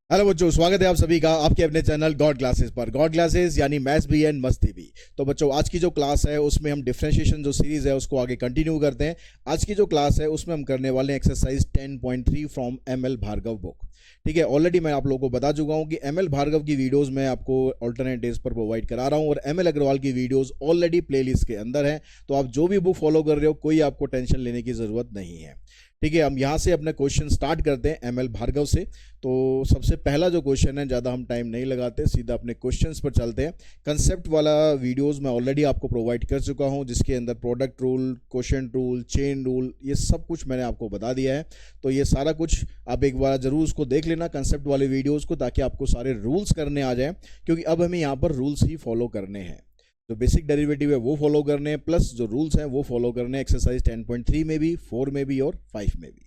Hello बच्चों, स्वागत है आप सभी का आपके अपने चैनल गॉड क्लासेस पर। गॉड क्लासेस यानी मैथ्स भी एंड मस्ती भी। तो बच्चों, आज की जो क्लास है उसमें हम डिफरेंशिएशन जो सीरीज है उसको आगे कंटिन्यू करते हैं। आज की जो क्लास है उसमें हम करने वाले हैं exercise 10.3 from ML Bhargava book. ठीक है, ऑलरेडी मैं आप लोगों को बता चुका हूं कि एमएल भार्गव की वीडियोस मैं आपको अल्टरनेट डेज पर प्रोवाइड करा रहा हूं और एमएल अग्रवाल की वीडियोस ऑलरेडी प्लेलिस्ट के अंदर है। तो आप जो भी बुक फॉलो कर रहे हो, कोई आपको टेंशन लेने की जरूरत नहीं है। ठीक है, हम यहाँ से अपने क्वेश्चन स्टार्ट करते हैं एमएल भार्गव से। तो सबसे पहला जो क्वेश्चन है, ज़्यादा हम टाइम नहीं लगाते, सीधा अपने क्वेश्चंस पर चलते हैं। कंसेप्ट वाला वीडियोस मैं ऑलरेडी आपको प्रोवाइड कर चुका हूँ, जिसके अंदर product rule, quotient rule, chain rule, ये सब कुछ मैंने आपको बता दिया है। तो ये सारा कुछ आप एक बार ज़रूर उसको देख लेना, कंसेप्ट वाले वीडियोज़ को, ताकि आपको सारे रूल्स करने आ जाए, क्योंकि अब हमें यहाँ पर रूल्स ही फॉलो करने हैं। जो बेसिक डेरिवेटिव है वो फॉलो करने हैं, प्लस जो रूल्स हैं वो फॉलो करने हैं एक्सरसाइज 10.3 में भी, 4 में भी और 5 में भी।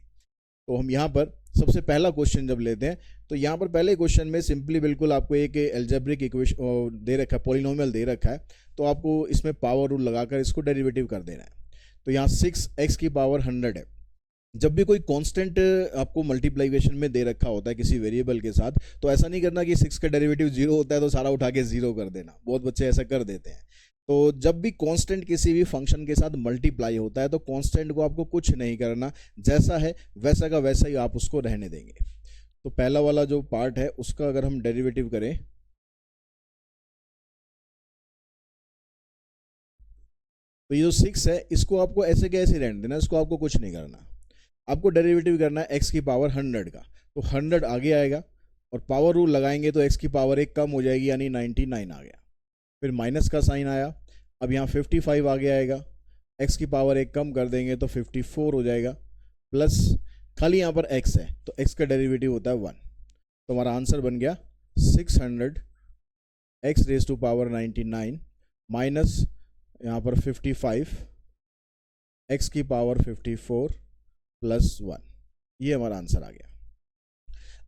तो हम यहाँ पर सबसे पहला क्वेश्चन जब लेते हैं, तो यहाँ पर पहले क्वेश्चन में सिंपली बिल्कुल आपको एक एल्जेब्रिक इक्वेशन दे रखा है, पॉलिनोमियल दे रखा है। तो आपको इसमें पावर रूल लगाकर इसको डेरिवेटिव कर देना है। तो यहाँ 6x की पावर 100 है। जब भी कोई कांस्टेंट आपको मल्टीप्लाइकेशन में दे रखा होता है किसी वेरिएबल के साथ, तो ऐसा नहीं करना कि 6 का डेरिवेटिव 0 होता है तो सारा उठा के 0 कर देना। बहुत बच्चे ऐसा कर देते हैं। तो जब भी कांस्टेंट किसी भी फंक्शन के साथ मल्टीप्लाई होता है तो कांस्टेंट को आपको कुछ नहीं करना, जैसा है वैसा का वैसा ही आप उसको रहने देंगे। तो पहला वाला जो पार्ट है उसका अगर हम डेरिवेटिव करें, तो ये जो 6 है इसको आपको ऐसे कैसे रहने देना, इसको आपको कुछ नहीं करना। आपको डेरिवेटिव करना है एक्स की पावर 100 का। तो 100 आगे आएगा और पावर रूल लगाएंगे तो एक्स की पावर एक कम हो जाएगी, यानी 99 आ गया। फिर माइनस का साइन आया, अब यहाँ 55 आगे आएगा, एक्स की पावर एक कम कर देंगे तो 54 हो जाएगा, प्लस खाली यहाँ पर एक्स है तो एक्स का डेरिवेटिव होता है 1। तो हमारा आंसर बन गया 600 x raise to power 99 minus यहाँ पर 55 एक्स की पावर 54 प्लस 1। ये हमारा आंसर आ गया।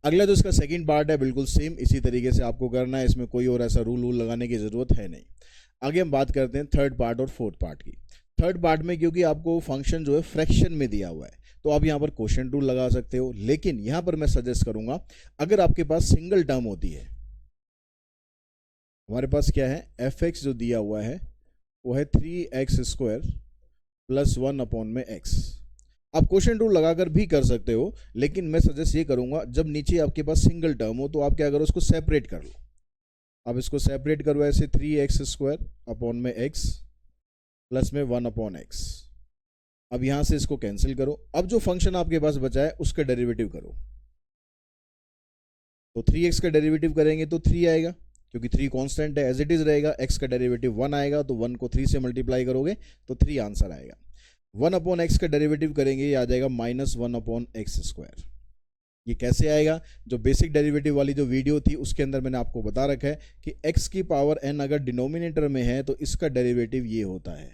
अगला जो इसका सेकंड पार्ट है, बिल्कुल सेम इसी तरीके से आपको करना है, इसमें कोई और ऐसा रूल लगाने की ज़रूरत है नहीं। आगे हम बात करते हैं थर्ड पार्ट और फोर्थ पार्ट की। थर्ड पार्ट में क्योंकि आपको फंक्शन जो है फ्रैक्शन में दिया हुआ है, तो आप यहाँ पर क्वोशिएंट रूल लगा सकते हो, लेकिन यहाँ पर मैं सजेस्ट करूंगा अगर आपके पास सिंगल टर्म होती है, हमारे पास क्या है, एफ एक्स जो दिया हुआ है वो है 3x² प्लस 1 अपॉन में x। आप क्वोशिएंट रूल लगाकर भी कर सकते हो, लेकिन मैं सजेस्ट ये करूंगा जब नीचे आपके पास सिंगल टर्म हो तो आप क्या करो, उसको सेपरेट कर लो। अब इसको सेपरेट करो ऐसे, 3x² अपॉन में x प्लस में 1 अपॉन x। अब यहां से इसको कैंसिल करो। अब जो फंक्शन आपके पास बचा है उसका डेरिवेटिव करो। तो 3x का डेरिवेटिव करेंगे तो 3 आएगा, क्योंकि 3 कांस्टेंट है, एज इट इज रहेगा। x का डेरिवेटिव 1 आएगा, तो 1 को 3 से मल्टीप्लाई करोगे तो 3 आंसर आएगा। 1 अपॉन एक्स का डेरिवेटिव करेंगे, ये आ जाएगा -1 अपॉन x²। ये कैसे आएगा, जो बेसिक डेरिवेटिव वाली जो वीडियो थी उसके अंदर मैंने आपको बता रखा है कि x की पावर n अगर डिनोमिनेटर में है तो इसका डेरिवेटिव ये होता है।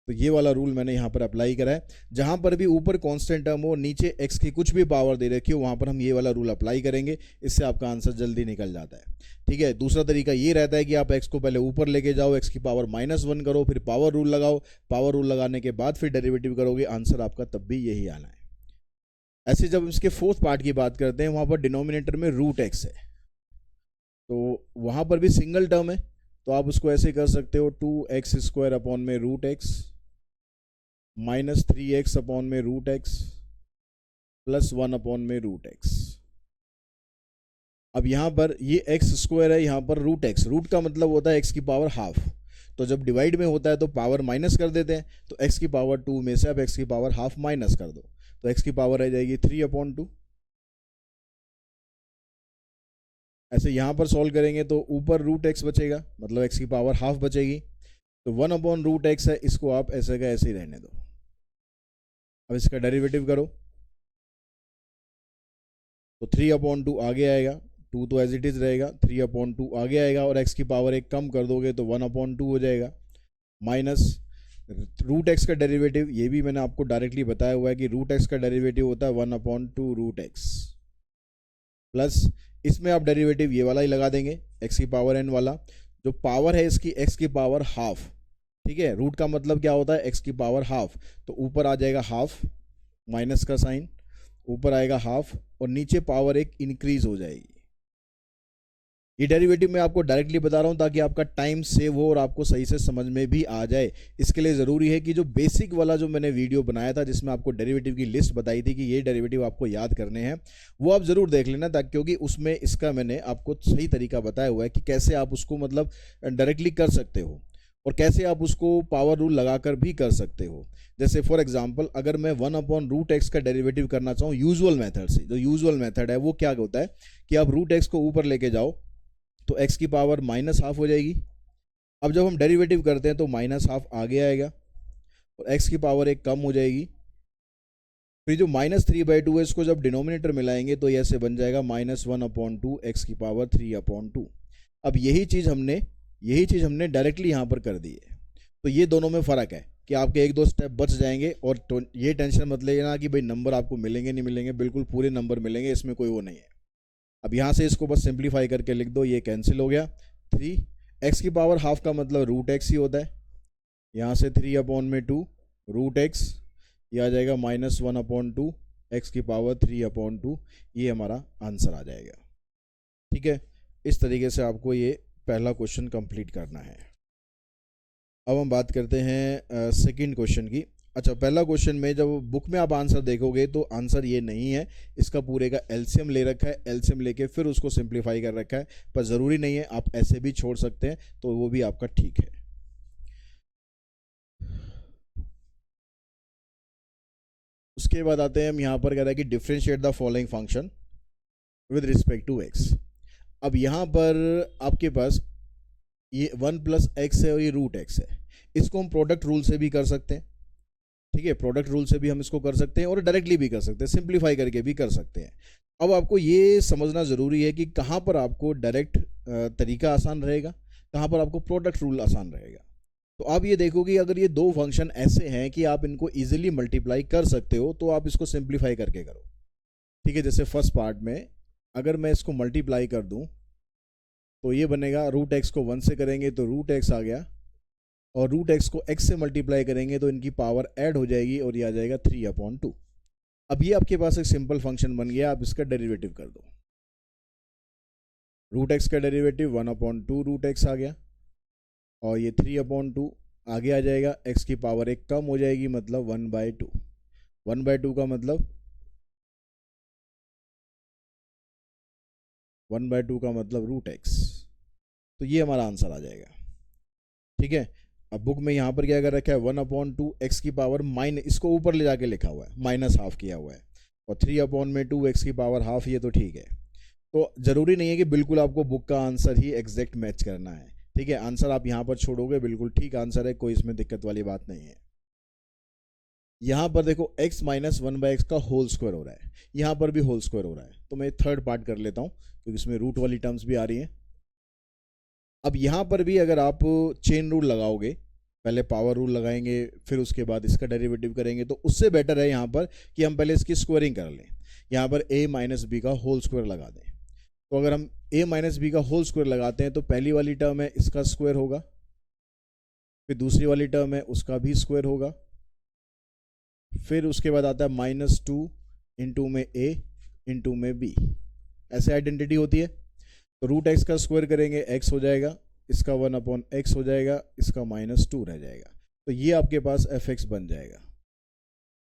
तो ये वाला रूल मैंने यहाँ पर अप्लाई करा है। जहाँ पर भी ऊपर कांस्टेंट टर्म हो, नीचे x की कुछ भी पावर दे रखी हो, वहाँ पर हम ये वाला रूल अप्लाई करेंगे। इससे आपका आंसर जल्दी निकल जाता है। ठीक है, दूसरा तरीका ये रहता है कि आप x को पहले ऊपर लेके जाओ, x की पावर -1 करो, फिर पावर रूल लगाओ। पावर रूल लगाने के बाद फिर डेरिवेटिव करोगे, आंसर आपका तब भी यही आना है। ऐसे जब इसके फोर्थ पार्ट की बात करते हैं, वहाँ पर डिनोमिनेटर में √x है, तो वहाँ पर भी सिंगल टर्म है, तो आप उसको ऐसे कर सकते हो, 2x² अपॉन में √x माइनस 3x अपॉन में √x प्लस 1 अपॉन में √x। अब यहां पर ये x² है, यहां पर √x, रूट का मतलब होता है x की पावर हाफ। तो जब डिवाइड में होता है तो पावर माइनस कर देते हैं, तो x की पावर 2 में से आप x की पावर हाफ माइनस कर दो, तो x की पावर आ जाएगी 3/2। ऐसे यहां पर सॉल्व करेंगे तो ऊपर √x बचेगा, मतलब x की पावर हाफ बचेगी। तो 1/√x है, इसको आप ऐसे का ऐसे ही रहने दो। अब इसका डेरिवेटिव करो तो 3/2 आगे आएगा, 2 तो एज इट इज रहेगा, 3/2 आगे आएगा, और x की पावर एक कम कर दोगे तो 1/2 हो जाएगा, माइनस √x का डेरिवेटिव, ये भी मैंने आपको डायरेक्टली बताया हुआ है कि √x का डेरिवेटिव होता है 1/2√x, प्लस इसमें आप डेरिवेटिव ये वाला ही लगा देंगे, x की पावर n वाला। जो पावर है इसकी x की पावर हाफ, ठीक है, रूट का मतलब क्या होता है, x की पावर हाफ, तो ऊपर आ जाएगा हाफ, माइनस का साइन, ऊपर आएगा हाफ और नीचे पावर एक इंक्रीज हो जाएगी। ये डेरिवेटिव मैं आपको डायरेक्टली बता रहा हूँ ताकि आपका टाइम सेव हो और आपको सही से समझ में भी आ जाए। इसके लिए ज़रूरी है कि जो बेसिक वाला जो मैंने वीडियो बनाया था जिसमें आपको डेरिवेटिव की लिस्ट बताई थी कि ये डेरिवेटिव आपको याद करने हैं, वो आप ज़रूर देख लेना, ताकि क्योंकि उसमें इसका मैंने आपको सही तरीका बताया हुआ है कि कैसे आप उसको मतलब डायरेक्टली कर सकते हो और कैसे आप उसको पावर रूल लगाकर भी कर सकते हो। जैसे फॉर एग्जांपल अगर मैं 1/√x का डेरिवेटिव करना चाहूँ यूजुअल मेथड से, जो यूजुअल मेथड है वो क्या होता है कि आप √x को ऊपर लेके जाओ तो x की पावर -½ हो जाएगी। अब जब हम डेरिवेटिव करते हैं तो -½ आगे आएगा और x की पावर एक कम हो जाएगी। फिर जो -3/2 है इसको जब डिनोमिनेटर मिलाएंगे तो ये ऐसे बन जाएगा -1/2 x की पावर 3/2। अब यही चीज़ हमने डायरेक्टली यहाँ पर कर दी है। तो ये दोनों में फ़र्क है कि आपके 1-2 स्टेप बच जाएंगे और ये टेंशन मत लेना कि भाई नंबर आपको मिलेंगे नहीं मिलेंगे, बिल्कुल पूरे नंबर मिलेंगे, इसमें कोई वो नहीं है। अब यहाँ से इसको बस सिंप्लीफाई करके लिख दो, ये कैंसिल हो गया। 3 x की पावर हाफ का मतलब √x ही होता है। यहाँ से 3/2 √x, ये आ जाएगा -1/2 x की पावर 3/2। ये हमारा आंसर आ जाएगा। ठीक है, इस तरीके से आपको ये पहला क्वेश्चन कंप्लीट करना है। अब हम बात करते हैं सेकंड क्वेश्चन की। अच्छा, पहला क्वेश्चन में जब बुक में आप आंसर देखोगे तो आंसर ये नहीं है, इसका पूरे का एलसीएम ले रखा है, एलसीएम लेके फिर उसको सिंप्लीफाई कर रखा है, पर ज़रूरी नहीं है, आप ऐसे भी छोड़ सकते हैं तो वो भी आपका ठीक है। उसके बाद आते हैं हम यहाँ पर कह रहा है कि differentiate the following function with respect to x. अब यहाँ पर आपके पास ये 1+x है और ये √x है, इसको हम प्रोडक्ट रूल से भी कर सकते हैं। ठीक है, प्रोडक्ट रूल से भी हम इसको कर सकते हैं और डायरेक्टली भी कर सकते हैं, सिंप्लीफाई करके भी कर सकते हैं। अब आपको ये समझना ज़रूरी है कि कहाँ पर आपको डायरेक्ट तरीका आसान रहेगा, कहाँ पर आपको प्रोडक्ट रूल आसान रहेगा। तो आप ये देखो कि अगर ये दो फंक्शन ऐसे हैं कि आप इनको इजीली मल्टीप्लाई कर सकते हो तो आप इसको सिंप्लीफाई करके करो। ठीक है, जैसे फर्स्ट पार्ट में अगर मैं इसको मल्टीप्लाई कर दूँ तो ये बनेगा, √x को 1 से करेंगे तो √x आ गया और √x को x से मल्टीप्लाई करेंगे तो इनकी पावर ऐड हो जाएगी और ये आ जाएगा 3/2। अब ये आपके पास एक सिंपल फंक्शन बन गया, आप इसका डेरिवेटिव कर दो। √x का डेरिवेटिव 1/2 √x आ गया और ये 3/2 आगे आ जाएगा, x की पावर एक कम हो जाएगी मतलब 1/2। 1/2 का मतलब 1/2 का मतलब √x। तो ये हमारा आंसर आ जाएगा। ठीक है, अब बुक में यहाँ पर क्या कर रखा है, 1/2 x की पावर माइनस, इसको ऊपर ले जाके लिखा हुआ है, -½ किया हुआ है, और 3/2 x की पावर हाफ, ये तो ठीक है। तो ज़रूरी नहीं है कि बिल्कुल आपको बुक का आंसर ही एग्जैक्ट मैच करना है। ठीक है, आंसर आप यहाँ पर छोड़ोगे बिल्कुल ठीक आंसर है, कोई इसमें दिक्कत वाली बात नहीं है। यहाँ पर देखो x - 1/x का होल स्क्वायर हो रहा है, यहाँ पर भी होल स्क्वायर हो रहा है, तो मैं थर्ड पार्ट कर लेता हूँ क्योंकि इसमें रूट वाली टर्म्स भी आ रही हैं। अब यहाँ पर भी अगर आप चेन रूल लगाओगे, पहले पावर रूल लगाएंगे फिर उसके बाद इसका डेरिवेटिव करेंगे, तो उससे बेटर है यहाँ पर कि हम पहले इसकी स्क्वायरिंग कर लें। यहाँ पर a - b का होल स्क्वायर लगा दें। तो अगर हम a - b का होल स्क्वायर लगाते हैं तो पहली वाली टर्म है इसका स्क्वायर होगा, फिर दूसरी वाली टर्म है उसका भी स्क्वायर होगा, फिर उसके बाद आता है -2 इंटू में a इंटू में b, ऐसे आइडेंटिटी होती है। तो √x का स्क्वायर करेंगे x हो जाएगा, इसका 1/x हो जाएगा, इसका -2 रह जाएगा, तो ये आपके पास fx बन जाएगा।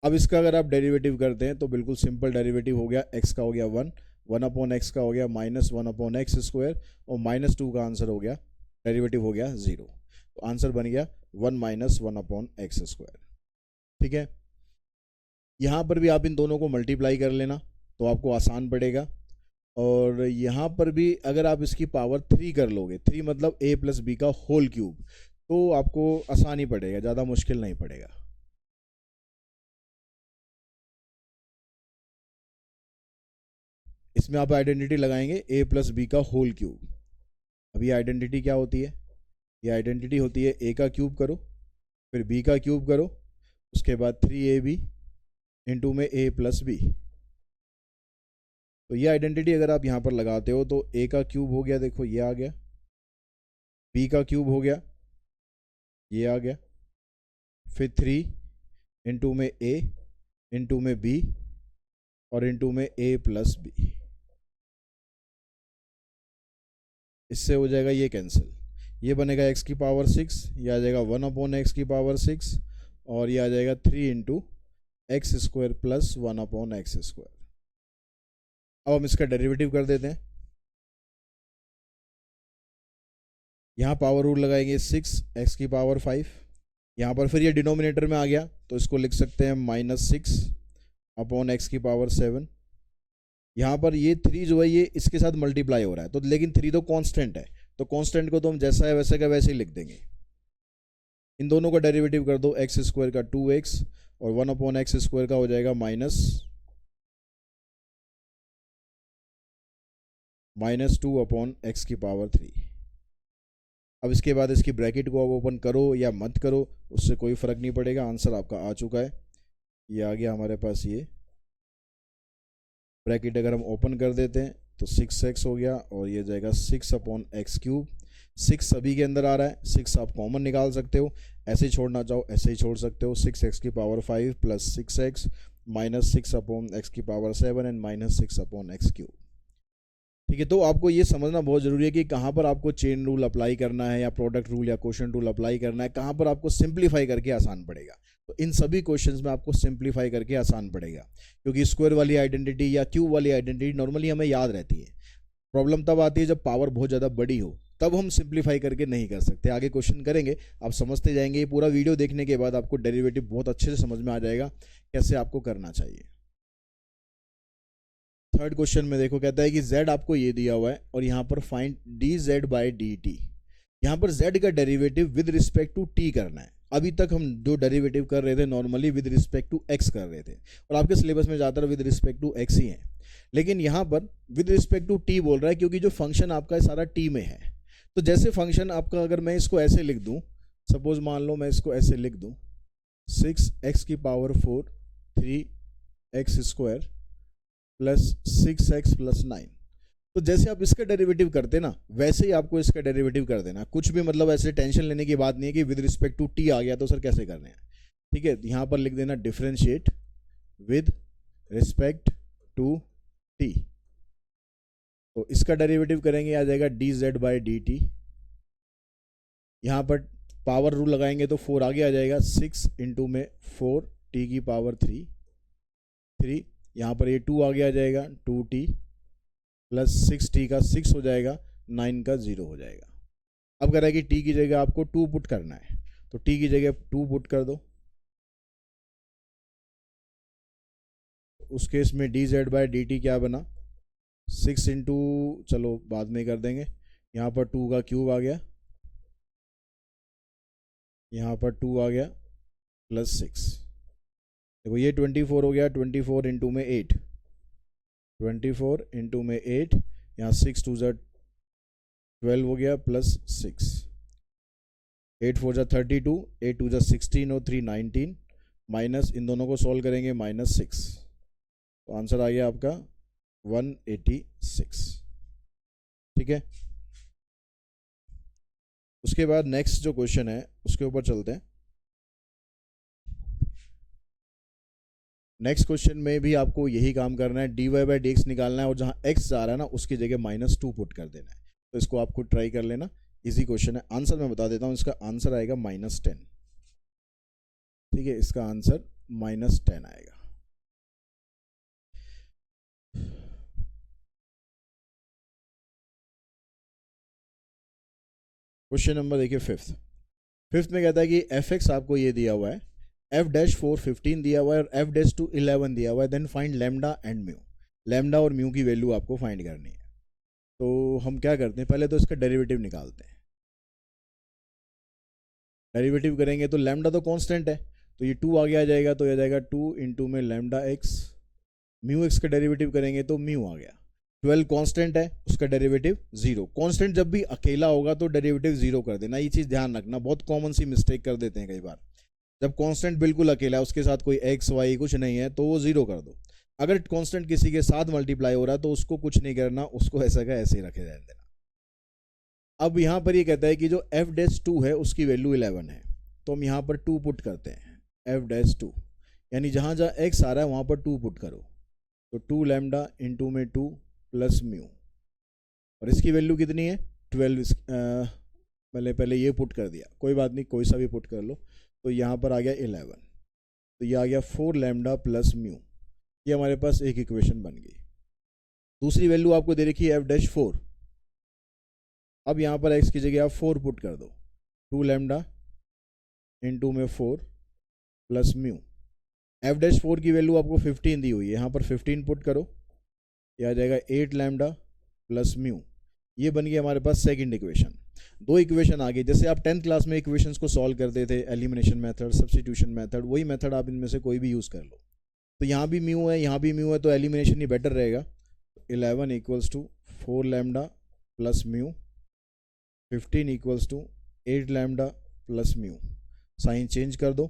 अब इसका अगर आप डेरिवेटिव करते हैं तो बिल्कुल सिंपल डेरिवेटिव हो गया, x का हो गया 1, 1/x का हो गया -1/x² और -2 का आंसर हो गया, डेरिवेटिव हो गया 0, तो आंसर बन गया 1 - 1/x²। ठीक है, यहाँ पर भी आप इन दोनों को मल्टीप्लाई कर लेना तो आपको आसान पड़ेगा, और यहाँ पर भी अगर आप इसकी पावर 3 कर लोगे, 3 मतलब a + b का होल क्यूब, तो आपको आसान ही पड़ेगा, ज़्यादा मुश्किल नहीं पड़ेगा। इसमें आप आइडेंटिटी लगाएंगे a + b का होल क्यूब। अब ये आइडेंटिटी क्या होती है, ये आइडेंटिटी होती है a का क्यूब करो फिर b का क्यूब करो, उसके बाद 3ab इंटू में a + b। तो ये आइडेंटिटी अगर आप यहाँ पर लगाते हो तो a का क्यूब हो गया, देखो ये आ गया, b का क्यूब हो गया, ये आ गया, फिर 3 इंटू में a इंटू में b और इनटू में a प्लस बी। इससे हो जाएगा ये कैंसिल, ये बनेगा x की पावर 6, ये आ जाएगा 1/x की पावर 6, और ये आ जाएगा 3 into x square plus 1/x square. अब हम इसका डेरिवेटिव कर देते हैं। यहाँ पावर रूल लगाएंगे 6x की पावर 5, यहाँ पर फिर ये डिनोमिनेटर में आ गया तो इसको लिख सकते हैं -6/x की पावर 7। यहाँ पर ये 3 जो है ये इसके साथ मल्टीप्लाई हो रहा है, तो लेकिन 3 तो कांस्टेंट है, तो कांस्टेंट को तो हम जैसा है वैसे का वैसे ही लिख देंगे। इन दोनों का डेरिवेटिव कर दो, x स्क्वायर का 2x और 1/x स्क्वायर का हो जाएगा -2/x की पावर 3। अब इसके बाद इसकी ब्रैकेट को अब ओपन करो या मत करो, उससे कोई फ़र्क नहीं पड़ेगा, आंसर आपका आ चुका है। ये आ गया हमारे पास, ये ब्रैकेट अगर हम ओपन कर देते हैं तो 6x हो गया, और ये जाएगा 6/x³। 6 सभी के अंदर आ रहा है, 6 आप कॉमन निकाल सकते हो, ऐसे ही छोड़ना चाहो ऐसे ही छोड़ सकते हो। 6x की power 5 plus 6x minus 6/x की पावर 7 एंड माइनस 6/x³। ठीक है, तो आपको ये समझना बहुत ज़रूरी है कि कहाँ पर आपको चेन रूल अप्लाई करना है या प्रोडक्ट रूल या क्वोशंट रूल अप्लाई करना है, कहाँ पर आपको सिंप्लीफाई करके आसान पड़ेगा। तो इन सभी क्वेश्चंस में आपको सिंप्लीफाई करके आसान पड़ेगा, क्योंकि स्क्वायर वाली आइडेंटिटी या क्यूब वाली आइडेंटिटी नॉर्मली हमें याद रहती है। प्रॉब्लम तब आती है जब पावर बहुत ज़्यादा बड़ी हो, तब हम सिंप्लीफाई करके नहीं कर सकते। आगे क्वेश्चन करेंगे, आप समझते जाएंगे। ये पूरा वीडियो देखने के बाद आपको डेरिवेटिव बहुत अच्छे से समझ में आ जाएगा कैसे आपको करना चाहिए। थर्ड क्वेश्चन में देखो, कहता है कि z आपको ये दिया हुआ है और यहाँ पर फाइंड dz/dt। यहाँ पर z का derivative with respect to t करना है। अभी तक हम जो डेरिवेटिव कर रहे थे normally with respect to x कर रहे थे, और आपके सिलेबस में ज़्यादातर विद रिस्पेक्ट टू x ही है, लेकिन यहाँ पर विद रिस्पेक्ट टू t बोल रहा है, क्योंकि जो फंक्शन आपका सारा t में है। तो जैसे फंक्शन आपका, अगर मैं इसको ऐसे लिख दूँ, सपोज मान लो मैं इसको ऐसे लिख दूँ 6x की power 4 3x square plus 6x plus 9। तो जैसे आप इसका डेरिवेटिव करते ना, वैसे ही आपको इसका डेरिवेटिव कर देना। कुछ भी मतलब ऐसे टेंशन लेने की बात नहीं है कि विद रिस्पेक्ट टू टी आ गया तो सर कैसे करने हैं। ठीक है, यहाँ पर लिख देना differentiate with respect to t. तो इसका डेरिवेटिव करेंगे, आ जाएगा dz/dt। यहाँ पर पावर रूल लगाएंगे तो 4 आगे आ जाएगा, 6 इंटू में 4 t की पावर 3। यहाँ पर ये 2 आगे आ जाएगा, 2t प्लस 6t का 6 हो जाएगा, 9 का 0 हो जाएगा। अब कह रहा है कि t की जगह आपको 2 पुट करना है, तो t की जगह 2 पुट कर दो। उस केस में dz/dt क्या बना, 6 इंटू, चलो बाद में कर देंगे, यहाँ पर 2 का क्यूब आ गया, यहाँ पर 2 आ गया प्लस 6। देखो ये 24 हो गया, 24 इंटू में 8, 24 इंटू में 8, यहाँ 6 2 12 हो गया प्लस 6, 8 4 32, 8 2 16 और 3 19, माइनस इन दोनों को सॉल्व करेंगे -6, तो आंसर आ गया आपका 186। ठीक है, उसके बाद नेक्स्ट जो क्वेश्चन है उसके ऊपर चलते हैं। नेक्स्ट क्वेश्चन में भी आपको यही काम करना है, dy/dx निकालना है, और जहाँ x आ रहा है ना उसकी जगह -2 पुट कर देना है। तो इसको आपको ट्राई कर लेना, इजी क्वेश्चन है। आंसर मैं बता देता हूँ, इसका आंसर आएगा -10। ठीक है, इसका आंसर -10 आएगा। क्वेश्चन नंबर देखिए फिफ्थ में कहता है कि fx आपको ये दिया हुआ है, f' 15 दिया हुआ है और f' 11 दिया हुआ है, then find lambda and mu. Lambda और म्यू की वैल्यू आपको फाइंड करनी है। तो हम क्या करते हैं, पहले तो इसका डेरिवेटिव निकालते हैं। डेरिवेटिव करेंगे तो लैम्डा तो कांस्टेंट है, तो ये 2 आगे आ जाएगा, तो ये आ जाएगा 2 इंटू में लैम्डा x। म्यू x का डेरिवेटिव करेंगे तो म्यू आ गया। 12 कांस्टेंट है, उसका डेरिवेटिव 0। कांस्टेंट जब भी अकेला होगा तो डेरिवेटिव 0 कर देना, ये चीज़ ध्यान रखना, बहुत कॉमन सी मिस्टेक कर देते हैं कई बार। जब कांस्टेंट बिल्कुल अकेला है, उसके साथ कोई x y कुछ नहीं है, तो वो 0 कर दो। अगर कांस्टेंट किसी के साथ मल्टीप्लाई हो रहा है तो उसको कुछ नहीं करना, उसको ऐसा का ऐसे ही रखे रहने देना। अब यहाँ पर ये कहता है कि जो f' है उसकी वैल्यू 11 है, तो हम यहाँ पर 2 पुट करते हैं, f', यानी जहाँ जहाँ x आ रहा है वहाँ पर 2 पुट करो। तो 2 लैम्डा इंटू में 2 प्लस म्यू, और इसकी वैल्यू कितनी है 12। मैंने पहले ये पुट कर दिया, कोई बात नहीं, कोई सा भी पुट कर लो। तो यहाँ पर आ गया 11, तो ये आ गया 4 लैम्डा प्लस म्यू। ये हमारे पास एक इक्वेशन बन गई। दूसरी वैल्यू आपको दे रखी है एफ डैश 4। अब यहाँ पर एक्स की जगह आप 4 पुट कर दो, 2 लैम्डा इंटू में 4 प्लस म्यू। एफ डैश 4 की वैल्यू आपको 15 दी हुई है, यहाँ पर 15 पुट करो, यह आ जाएगा 8 लैम्डा प्लस म्यू। ये बन गई हमारे पास सेकंड इक्वेशन। दो इक्वेशन आ गई। जैसे आप 10th क्लास में इक्वेशंस को सॉल्व करते थे, एलिमिनेशन मेथड, सब्स्टिट्यूशन मेथड, वही मेथड आप इनमें से कोई भी यूज़ कर लो। तो यहाँ भी म्यू है, यहाँ भी म्यू है, तो एलिमिनेशन ही बेटर रहेगा। 11 equals to 4 lambda plus mu, 15 equals to 8 lambda plus mu. Sign change कर दो,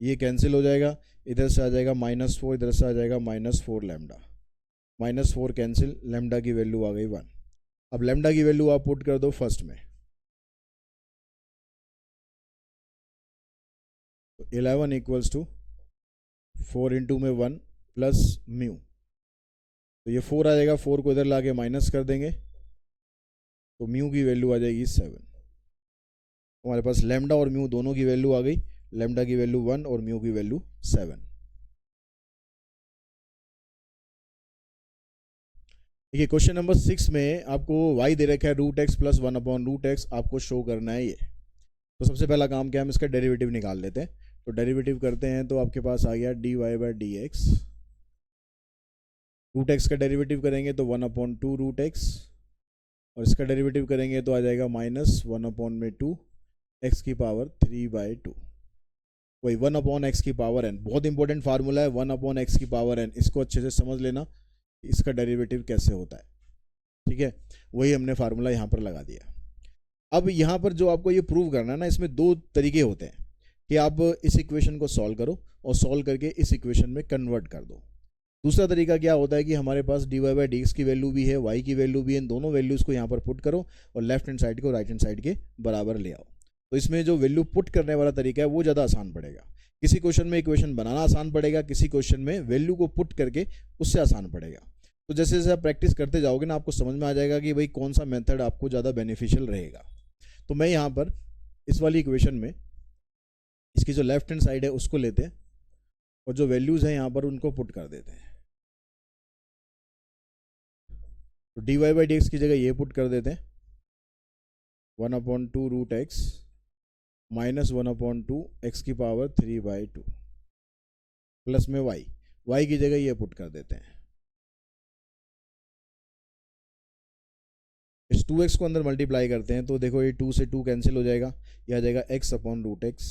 ये कैंसिल हो जाएगा, इधर से आ जाएगा -4, इधर से आ जाएगा -4 लैम्डा, -4 कैंसिल, लैम्डा की वैल्यू आ गई 1। अब लैम्डा की वैल्यू आप पुट कर दो फर्स्ट में, तो 11 इक्वल्स टू 4 इंटू में 1 प्लस म्यू, तो ये 4 आ जाएगा, 4 को इधर ला के माइनस कर देंगे, तो म्यू की वैल्यू आ जाएगी 7। हमारे पास लैम्डा और म्यू दोनों की वैल्यू आ गई, लैम्डा की वैल्यू 1 और म्यू की वैल्यू 7। देखिए क्वेश्चन नंबर 6 में आपको y दे रखा है √x प्लस 1/√x, आपको शो करना है ये। तो सबसे पहला काम क्या है, हम इसका डेरिवेटिव निकाल लेते हैं। तो डेरिवेटिव करते हैं, तो आपके पास आ गया dy/dx। √x का डेरिवेटिव करेंगे तो 1/2√x, और इसका डेरिवेटिव करेंगे तो आ जाएगा -1/2 x की पावर 3/2। वही 1/x की पावर n, बहुत इंपॉर्टेंट फार्मूला है 1/x की पावर n। इसको अच्छे से समझ लेना, इसका डेरिवेटिव कैसे होता है, ठीक है। वही हमने फार्मूला यहाँ पर लगा दिया। अब यहाँ पर जो आपको ये प्रूव करना है ना, इसमें दो तरीके होते हैं कि आप इस इक्वेशन को सॉल्व करो और सॉल्व करके इस इक्वेशन में कन्वर्ट कर दो। दूसरा तरीका क्या होता है कि हमारे पास dy/dx की वैल्यू भी है, y की वैल्यू भी है, इन दोनों वैल्यूज़ को यहाँ पर पुट करो और लेफ्ट हैंड साइड को राइट हैंड साइड के बराबर ले आओ। तो इसमें जो वैल्यू पुट करने वाला तरीका है वो ज़्यादा आसान पड़ेगा। किसी क्वेश्चन में इक्वेशन बनाना आसान पड़ेगा, किसी क्वेश्चन में वैल्यू को पुट करके उससे आसान पड़ेगा। तो जैसे जैसे आप प्रैक्टिस करते जाओगे ना, आपको समझ में आ जाएगा कि भाई कौन सा मेथड आपको ज़्यादा बेनिफिशियल रहेगा। तो मैं यहाँ पर इस वाली इक्वेशन में इसकी जो लेफ्ट हैंड साइड है उसको लेते हैं और जो वैल्यूज़ हैं यहाँ पर उनको पुट कर देते हैं। तो dy/dx की जगह ये पुट कर देते हैं 1/2√x माइनस 1/2 x की पावर 3/2 प्लस में y की जगह ये पुट कर देते हैं। इस 2x को अंदर मल्टीप्लाई करते हैं तो देखो ये 2 से 2 कैंसिल हो जाएगा, ये आ जाएगा x/√x।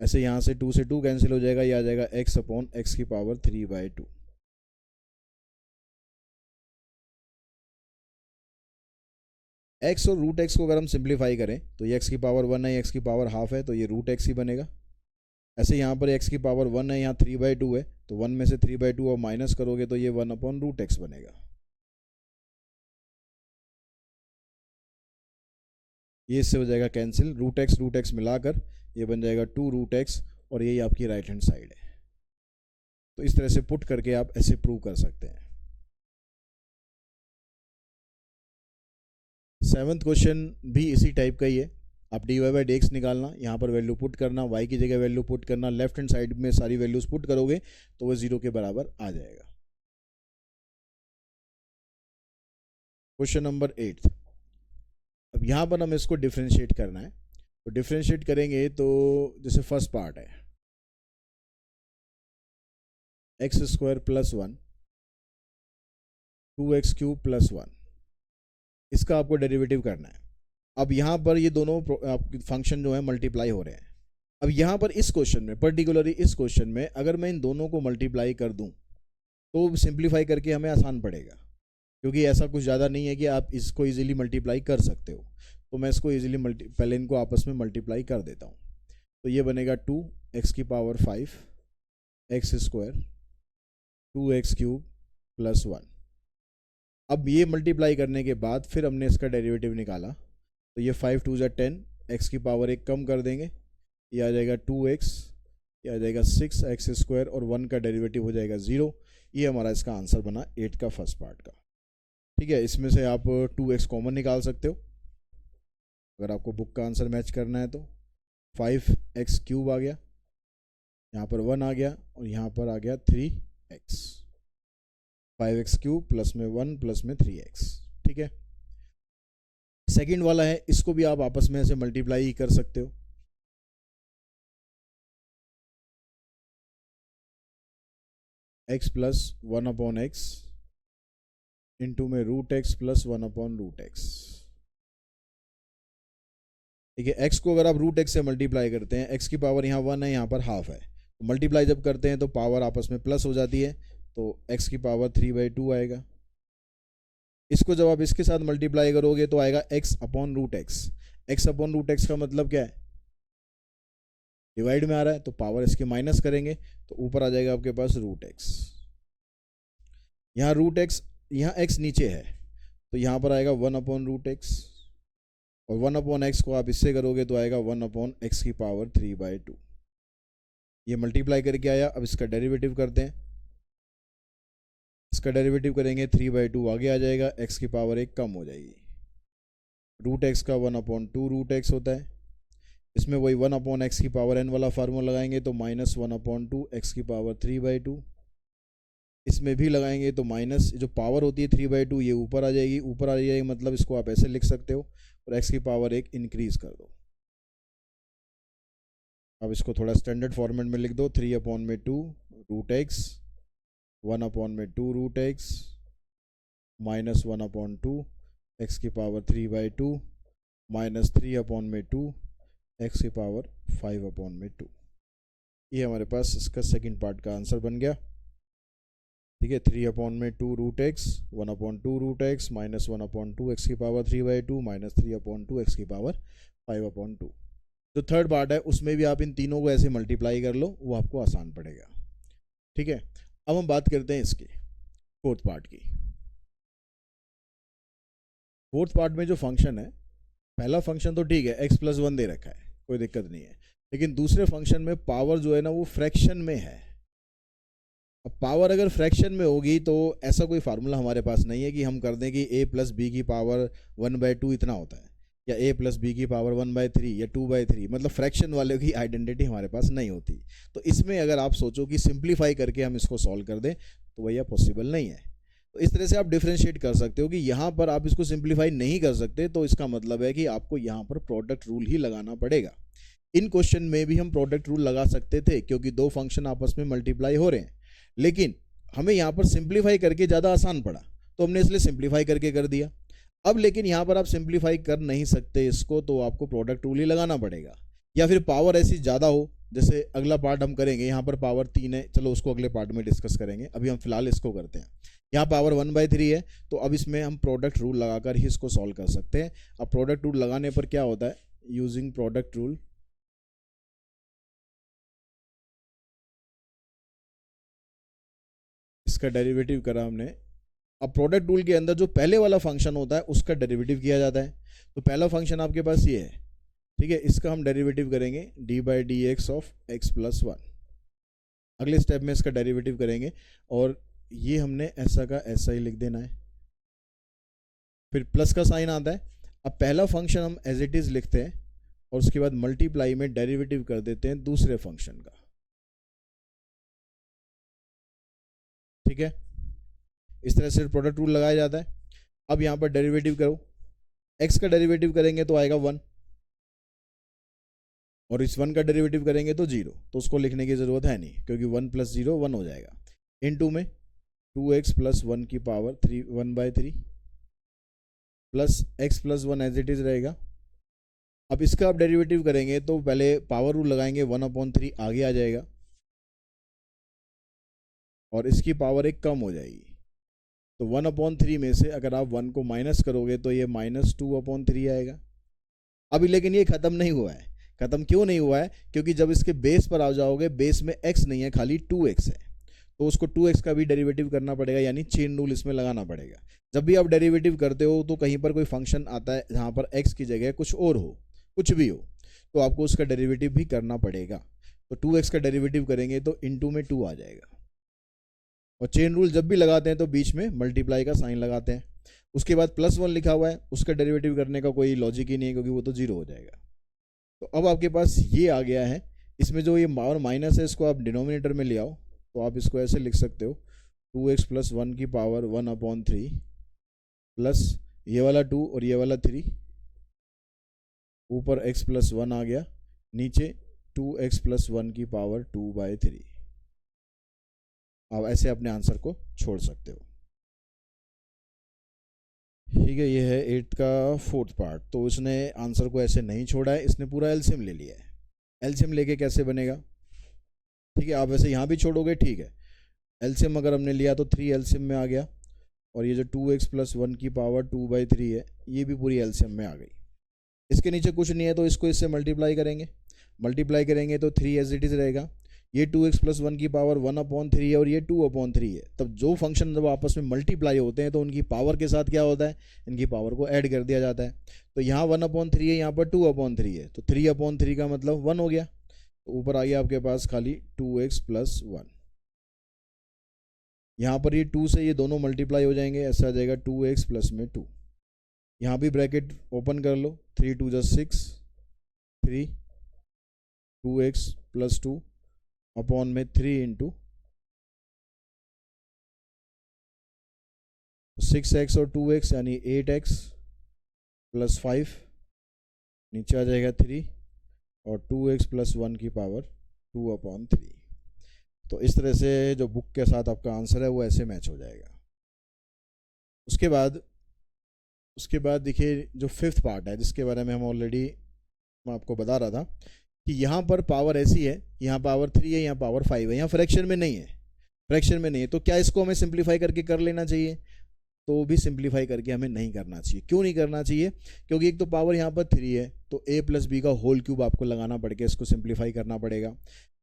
ऐसे यहाँ से 2 से 2 कैंसिल हो जाएगा, ये आ जाएगा x/x की पावर 3/2। x और √x को अगर हम सिंप्लीफाई करें तो ये x की पावर 1 है, x की पावर हाफ है, तो ये √x ही बनेगा। ऐसे यहाँ पर x की पावर 1 है, यहाँ 3/2 है, तो 1 में से 3/2 और माइनस करोगे तो ये 1/√x बनेगा। ये इससे हो जाएगा कैंसिल, √x मिलाकर ये बन जाएगा 2√x, और यही आपकी राइट हैंड साइड है। तो इस तरह से पुट करके आप ऐसे प्रूव कर सकते हैं। 7th क्वेश्चन भी इसी टाइप का ही है। आप dy/dx निकालना, यहाँ पर वैल्यू पुट करना, y की जगह वैल्यू पुट करना, लेफ्ट हैंड साइड में सारी वैल्यूज पुट करोगे तो वो 0 के बराबर आ जाएगा। Question number 8। अब यहाँ पर हमें इसको डिफ्रेंशिएट करना है। तो डिफ्रेंशिएट करेंगे तो जैसे फर्स्ट पार्ट है x² + 1 2x³ + 1, इसका आपको डेरिवेटिव करना है। अब यहाँ पर ये दोनों फंक्शन जो है मल्टीप्लाई हो रहे हैं। अब यहाँ पर इस क्वेश्चन में, पर्टिकुलरली इस क्वेश्चन में, अगर मैं इन दोनों को मल्टीप्लाई कर दूँ तो सिंप्लीफाई करके हमें आसान पड़ेगा, क्योंकि ऐसा कुछ ज़्यादा नहीं है कि आप इसको इजीली मल्टीप्लाई कर सकते हो। तो मैं इसको इजीली पहले इनको आपस में मल्टीप्लाई कर देता हूँ। तो ये बनेगा 2x की पावर 5 x² 2x³ + 1। अब ये मल्टीप्लाई करने के बाद फिर हमने इसका डेरिवेटिव निकाला, तो ये 5 × 2 = 10, x की पावर 1 कम कर देंगे, ये आ जाएगा 2x ये आ जाएगा 6x² और 1 का डेरिवेटिव हो जाएगा 0। ये हमारा इसका आंसर बना 8 का फर्स्ट पार्ट का। ठीक है, इसमें से आप 2x कॉमन निकाल सकते हो अगर आपको बुक का आंसर मैच करना है तो। 5x³ आ गया, यहाँ पर 1 आ गया और यहाँ पर आ गया 3x। 5x³ प्लस में 1 प्लस में 3x। ठीक है, सेकंड वाला है, इसको भी आप आपस में ऐसे मल्टीप्लाई ही कर सकते हो। x प्लस 1/x इंटू में √x प्लस 1/√x। ठीक है, x को अगर आप √x से मल्टीप्लाई करते हैं, x की पावर यहाँ 1 है, यहाँ पर हाफ है, तो मल्टीप्लाई जब करते हैं तो पावर आपस में प्लस हो जाती है, तो x की पावर 3/2 आएगा। इसको जब आप इसके साथ मल्टीप्लाई करोगे तो आएगा x/√x। x/√x का मतलब क्या है, डिवाइड में आ रहा है, तो पावर इसके माइनस करेंगे तो ऊपर आ जाएगा आपके पास √x। यहाँ √x, यहाँ x नीचे है तो यहाँ पर आएगा 1/√x, और 1/x को आप इससे करोगे तो आएगा 1/x की पावर 3/2। ये मल्टीप्लाई करके आया। अब इसका डेरिवेटिव करते हैं, इसका डेरिवेटिव करेंगे 3/2 आगे आ जाएगा, x की पावर 1 कम हो जाएगी। √x का 1/2√x होता है, इसमें वही 1/x की पावर n वाला फार्मूला लगाएंगे तो -1/2 x की पावर 3/2। इसमें भी लगाएंगे तो माइनस जो पावर होती है 3/2 ये ऊपर आ जाएगी, ऊपर आ जाएगी मतलब इसको आप ऐसे लिख सकते हो, और x की पावर 1 इंक्रीज कर दो। अब इसको थोड़ा स्टैंडर्ड फॉर्मेट में लिख दो, 3/2√x 1/2√x -1/2 x की पावर 3/2 -3/2 x की पावर 5/2। ये हमारे पास इसका सेकंड पार्ट का आंसर बन गया। ठीक है, 3/2√x 1/2√x -1/2 x की पावर 3/2 -3/2 x की पावर 5/2। जो थर्ड पार्ट है उसमें भी आप इन तीनों को ऐसे मल्टीप्लाई कर लो, वो आपको आसान पड़ेगा। ठीक है, अब हम बात करते हैं इसकी फोर्थ पार्ट की। फोर्थ पार्ट में जो फंक्शन है, पहला फंक्शन तो ठीक है, x + 1 दे रखा है, कोई दिक्कत नहीं है, लेकिन दूसरे फंक्शन में पावर जो है ना वो फ्रैक्शन में है। अब पावर अगर फ्रैक्शन में होगी तो ऐसा कोई फार्मूला हमारे पास नहीं है कि हम कर दें कि a + b की पावर 1/2 इतना होता है, या a + b की पावर 1/3 या 2/3, मतलब फ्रैक्शन वाले की आइडेंटिटी हमारे पास नहीं होती। तो इसमें अगर आप सोचो कि सिंप्लीफाई करके हम इसको सॉल्व कर दें तो भैया पॉसिबल नहीं है। तो इस तरह से आप डिफ्रेंशिएट कर सकते हो कि यहाँ पर आप इसको सिंप्लीफाई नहीं कर सकते, तो इसका मतलब है कि आपको यहाँ पर प्रोडक्ट रूल ही लगाना पड़ेगा। इन क्वेश्चन में भी हम प्रोडक्ट रूल लगा सकते थे क्योंकि दो फंक्शन आपस में मल्टीप्लाई हो रहे हैं, लेकिन हमें यहाँ पर सिंप्लीफाई करके ज़्यादा आसान पड़ा तो हमने इसलिए सिंप्लीफाई करके कर दिया। अब लेकिन यहाँ पर आप सिंप्लीफाई कर नहीं सकते इसको, तो आपको प्रोडक्ट रूल ही लगाना पड़ेगा, या फिर पावर ऐसी ज़्यादा हो, जैसे अगला पार्ट हम करेंगे, यहाँ पर पावर 3 है, चलो उसको अगले पार्ट में डिस्कस करेंगे, अभी हम फिलहाल इसको करते हैं। यहाँ पावर 1/3 है, तो अब इसमें हम प्रोडक्ट रूल लगाकर ही इसको सॉल्व कर सकते हैं। अब प्रोडक्ट रूल लगाने पर क्या होता है, यूजिंग प्रोडक्ट रूल इसका डेरिवेटिव करा हमने। अब प्रोडक्ट रूल के अंदर जो पहले वाला फंक्शन होता है उसका डेरिवेटिव किया जाता है। तो पहला फंक्शन आपके पास ये है, ठीक है, इसका हम डेरिवेटिव करेंगे d/dx ऑफ x + 1। अगले स्टेप में इसका डेरिवेटिव करेंगे और ये हमने ऐसा का ऐसा ही लिख देना है, फिर प्लस का साइन आता है। अब पहला फंक्शन हम एज इट इज लिखते हैं और उसके बाद मल्टीप्लाई में डेरिवेटिव कर देते हैं दूसरे फंक्शन का। ठीक है, इस तरह से प्रोडक्ट रूल लगाया जाता है। अब यहाँ पर डेरिवेटिव करो, x का डेरिवेटिव करेंगे तो आएगा 1, और इस 1 का डेरिवेटिव करेंगे तो 0, तो उसको लिखने की ज़रूरत है नहीं क्योंकि 1 + 0 1 हो जाएगा। इनटू में 2x + 1 की power 1/3 plus x + 1 as it is रहेगा। अब इसका आप डेरिवेटिव करेंगे तो पहले पावर रूल लगाएंगे, 1/3 आगे आ जाएगा और इसकी पावर 1 कम हो जाएगी। तो 1/3 में से अगर आप 1 को माइनस करोगे तो ये -2/3 आएगा। अभी लेकिन ये ख़त्म नहीं हुआ है। ख़त्म क्यों नहीं हुआ है, क्योंकि जब इसके बेस पर आ जाओगे, बेस में x नहीं है, खाली 2x है, तो उसको 2x का भी डेरिवेटिव करना पड़ेगा, यानी चेन रूल इसमें लगाना पड़ेगा। जब भी आप डेरिवेटिव करते हो तो कहीं पर कोई फंक्शन आता है जहाँ पर x की जगह कुछ और हो, कुछ भी हो, तो आपको उसका डेरिवेटिव भी करना पड़ेगा। तो 2x का डेरिवेटिव करेंगे तो इनटू में 2 आ जाएगा। और चेन रूल जब भी लगाते हैं तो बीच में मल्टीप्लाई का साइन लगाते हैं। उसके बाद +1 लिखा हुआ है, उसका डेरिवेटिव करने का कोई लॉजिक ही नहीं है क्योंकि वो तो 0 हो जाएगा। तो अब आपके पास ये आ गया है। इसमें जो ये और माइनस है इसको आप डिनोमिनेटर में ले आओ, तो आप इसको ऐसे लिख सकते हो 2x + 1 की पावर 1/3 प्लस ये वाला 2 और ये वाला 3, ऊपर x + 1 आ गया, नीचे 2x + 1 की पावर 2/3। आप ऐसे अपने आंसर को छोड़ सकते हो। ठीक है, ये है 8 का 4th पार्ट। तो इसने आंसर को ऐसे नहीं छोड़ा है, इसने पूरा एलसीएम ले लिया है। एलसीएम लेके कैसे बनेगा? ठीक है, आप वैसे यहाँ भी छोड़ोगे, ठीक है। एलसीएम अगर हमने लिया तो 3 एलसीएम में आ गया, और ये जो 2x + 1 की पावर 2/3 है ये भी पूरी एलसीएम में आ गई। इसके नीचे कुछ नहीं है तो इसको इससे मल्टीप्लाई करेंगे तो 3 एज इट इज़ रहेगा। ये 2x + 1 की पावर 1/3 है और ये 2/3 है। तब जो फंक्शन जब आपस में मल्टीप्लाई होते हैं तो उनकी पावर के साथ क्या होता है, इनकी पावर को ऐड कर दिया जाता है। तो यहाँ 1/3 है, यहाँ पर 2/3 है, तो 3/3 का मतलब 1 हो गया। तो ऊपर आ गया आपके पास खाली 2x + 1। यहाँ पर ये 2 से ये दोनों मल्टीप्लाई हो जाएंगे, ऐसा आ जाएगा 2x + में 2। यहाँ भी ब्रैकेट ओपन कर लो, 3 2 = 6, 3 2x + 2 अपॉन में 3 × 6x और 2x यानी 8x + 5, नीचे आ जाएगा 3 और 2x + 1 की पावर 2/3। तो इस तरह से जो बुक के साथ आपका आंसर है वो ऐसे मैच हो जाएगा। उसके बाद देखिए जो 5th पार्ट है जिसके बारे में हम ऑलरेडी मैं आपको बता रहा था कि यहाँ पर पावर ऐसी है, यहाँ पावर 3 है, यहाँ पावर 5 है, यहाँ फ्रैक्शन में नहीं है। तो क्या इसको हमें सिंप्लीफाई करके कर लेना चाहिए? तो भी सिंप्लीफाई करके हमें नहीं करना चाहिए। क्यों नहीं करना चाहिए? क्योंकि एक तो पावर यहाँ पर 3 है, तो a + b का होल क्यूब आपको लगाना पड़ेगा, इसको सिंप्लीफाई करना पड़ेगा।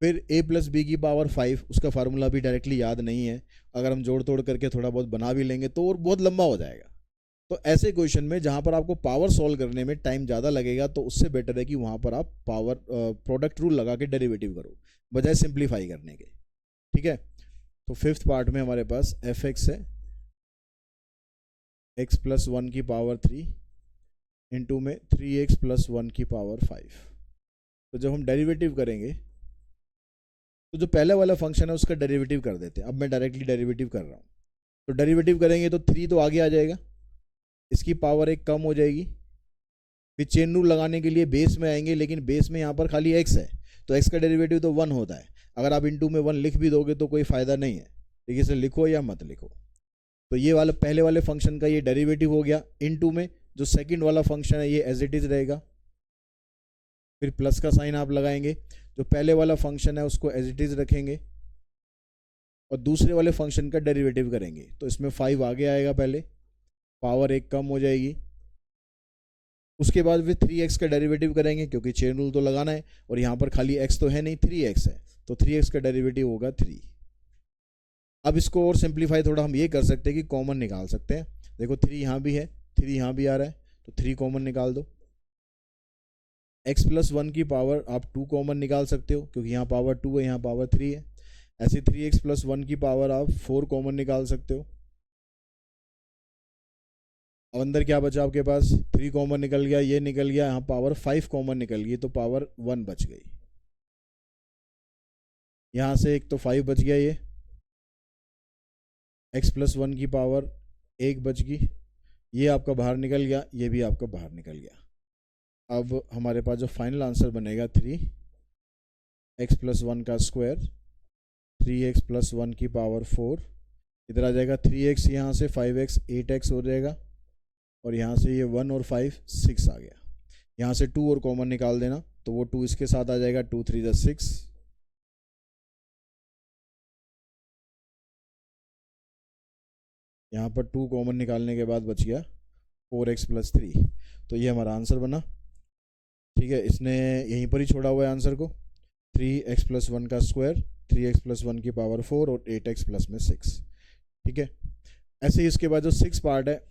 फिर a + b की पावर 5, उसका फार्मूला भी डायरेक्टली याद नहीं है, अगर हम जोड़ तोड़ करके थोड़ा बहुत बना भी लेंगे तो और बहुत लंबा हो जाएगा। तो ऐसे क्वेश्चन में जहाँ पर आपको पावर सॉल्व करने में टाइम ज़्यादा लगेगा तो उससे बेटर है कि वहाँ पर आप पावर प्रोडक्ट रूल लगा के डेरिवेटिव करो बजाय सिंप्लीफाई करने के। ठीक है, तो 5th पार्ट में हमारे पास fx है x + 1 की पावर 3 इंटू में 3x + 1 की पावर 5। तो जब हम डेरिवेटिव करेंगे तो जो पहले वाला फंक्शन है उसका डेरिवेटिव कर देते हैं। अब मैं डायरेक्टली डेरिवेटिव कर रहा हूँ, तो डेरिवेटिव करेंगे तो 3 तो आगे आ जाएगा, इसकी पावर 1 कम हो जाएगी। फिर चेन रूल लगाने के लिए बेस में आएंगे, लेकिन बेस में यहाँ पर खाली x है, तो x का डेरिवेटिव तो 1 होता है। अगर आप इंटू में 1 लिख भी दोगे तो कोई फ़ायदा नहीं है, ठीक, इसे लिखो या मत लिखो। तो ये वाला पहले वाले फंक्शन का ये डेरिवेटिव हो गया। इंटू में जो सेकंड वाला फंक्शन है ये एज इट इज़ रहेगा, फिर प्लस का साइन आप लगाएंगे। जो पहले वाला फंक्शन है उसको एज इट इज़ रखेंगे और दूसरे वाले फंक्शन का डेरिवेटिव करेंगे। तो इसमें 5 आगे आएगा, पहले पावर 1 कम हो जाएगी। उसके बाद फिर 3x का डेरिवेटिव करेंगे क्योंकि चेन रूल तो लगाना है, और यहाँ पर खाली x तो है नहीं, 3x है, तो 3x का डेरिवेटिव होगा 3। अब इसको और सिंप्लीफाई थोड़ा हम ये कर सकते हैं कि कॉमन निकाल सकते हैं। देखो 3 यहाँ भी है, 3 यहाँ भी आ रहा है, तो 3 कॉमन निकाल दो। x + 1 की पावर आप 2 कॉमन निकाल सकते हो क्योंकि यहाँ पावर 2 है, यहाँ पावर 3 है। ऐसे 3x + 1 की पावर आप 4 कॉमन निकाल सकते हो। अब अंदर क्या बचा आपके पास, 3 कॉमन निकल गया, ये निकल गया, यहाँ पावर 5 कॉमन निकल गई, तो पावर 1 बच गई। यहाँ से एक तो 5 बच गया, ये x + 1 की पावर 1 बच गई, ये आपका बाहर निकल गया, ये भी आपका बाहर निकल गया। अब हमारे पास जो फाइनल आंसर बनेगा 3x + 1 का स्क्वायर, 3x + 1 की पावर 4, इधर आ जाएगा 3x, यहाँ से 5x 8x हो जाएगा, और यहाँ से ये 1 और 5 6 आ गया। यहाँ से 2 और कॉमन निकाल देना, तो वो 2 इसके साथ आ जाएगा, 2 3 = 6। यहाँ पर 2 कॉमन निकालने के बाद बच गया 4x + 3। तो ये हमारा आंसर बना। ठीक है, इसने यहीं पर ही छोड़ा हुआ है आंसर को, 3x + 1 का स्क्वायर, 3x + 1 की पावर 4 और 8x + में 6। ठीक है, ऐसे ही इसके बाद जो 6 पार्ट है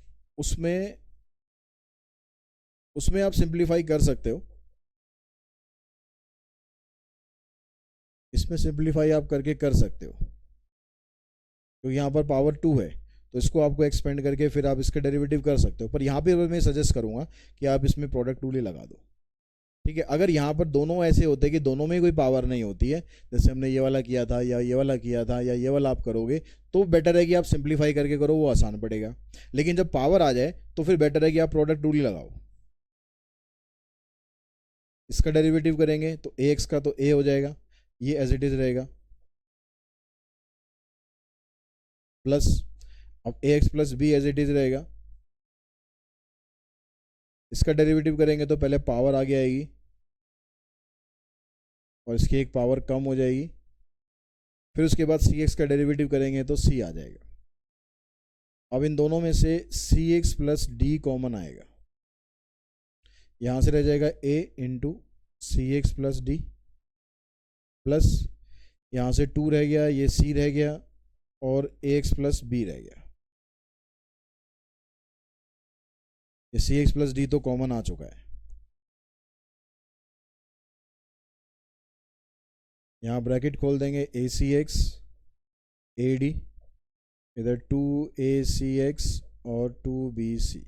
उसमें आप सिंप्लीफाई कर सकते हो। इसमें सिंप्लीफाई आप करके कर सकते हो, क्योंकि यहाँ पर पावर 2 है, तो इसको आपको एक्सपेंड करके फिर आप इसका डेरिवेटिव कर सकते हो। पर यहाँ पे मैं सजेस्ट करूँगा कि आप इसमें प्रोडक्ट रूल ही लगा दो, ठीक है। अगर यहाँ पर दोनों ऐसे होते हैं कि दोनों में कोई पावर नहीं होती है, जैसे हमने ये वाला किया था या ये वाला किया था या ये वाला आप करोगे, तो बेटर है कि आप सिंप्लीफाई करके करो, वो आसान पड़ेगा। लेकिन जब पावर आ जाए तो फिर बेटर है कि आप प्रोडक्ट रूल ही लगाओ। इसका डेरिवेटिव करेंगे तो ए एक्स का तो ए हो जाएगा, ये एज इट इज रहेगा, प्लस अब a x plus b as it is रहेगा। इसका डेरिवेटिव करेंगे तो पहले पावर आगे आएगी और इसकी एक पावर कम हो जाएगी, फिर उसके बाद सी एक्स का डेरिवेटिव करेंगे तो सी आ जाएगा। अब इन दोनों में से सी एक्स प्लस डी कॉमन आएगा, यहाँ से रह जाएगा ए into C x plus D, plus यहाँ से 2 रह गया, ये सी रह गया और ए एक्स प्लस बी रह गया। ये सी एक्स प्लस डी तो कॉमन आ चुका है, यहाँ ब्रैकेट खोल देंगे ए सी एक्स ए डी, इधर 2ac और 2bc,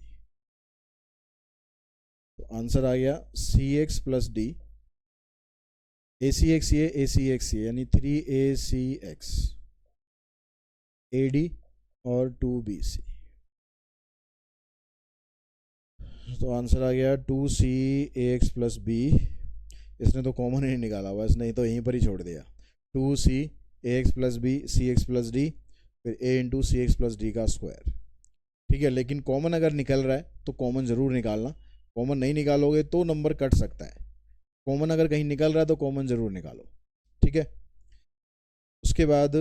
तो आंसर आ गया सी एक्स प्लस डी, ए सी एक्स ये ए सी एक्स ये, यानी 3ac ए डी और 2bc, तो आंसर आ गया 2c ax प्लस बी। इसने तो कॉमन ही नहीं निकाला हुआ, इसने तो यहीं पर ही छोड़ दिया, 2c ax plus B C x plus D, फिर a into C x plus D का स्क्वायर, ठीक है। लेकिन कॉमन अगर निकल रहा है तो कॉमन ज़रूर निकालना, कॉमन नहीं निकालोगे तो नंबर कट सकता है। कॉमन अगर कहीं निकल रहा है तो कॉमन ज़रूर निकालो, ठीक है। उसके बाद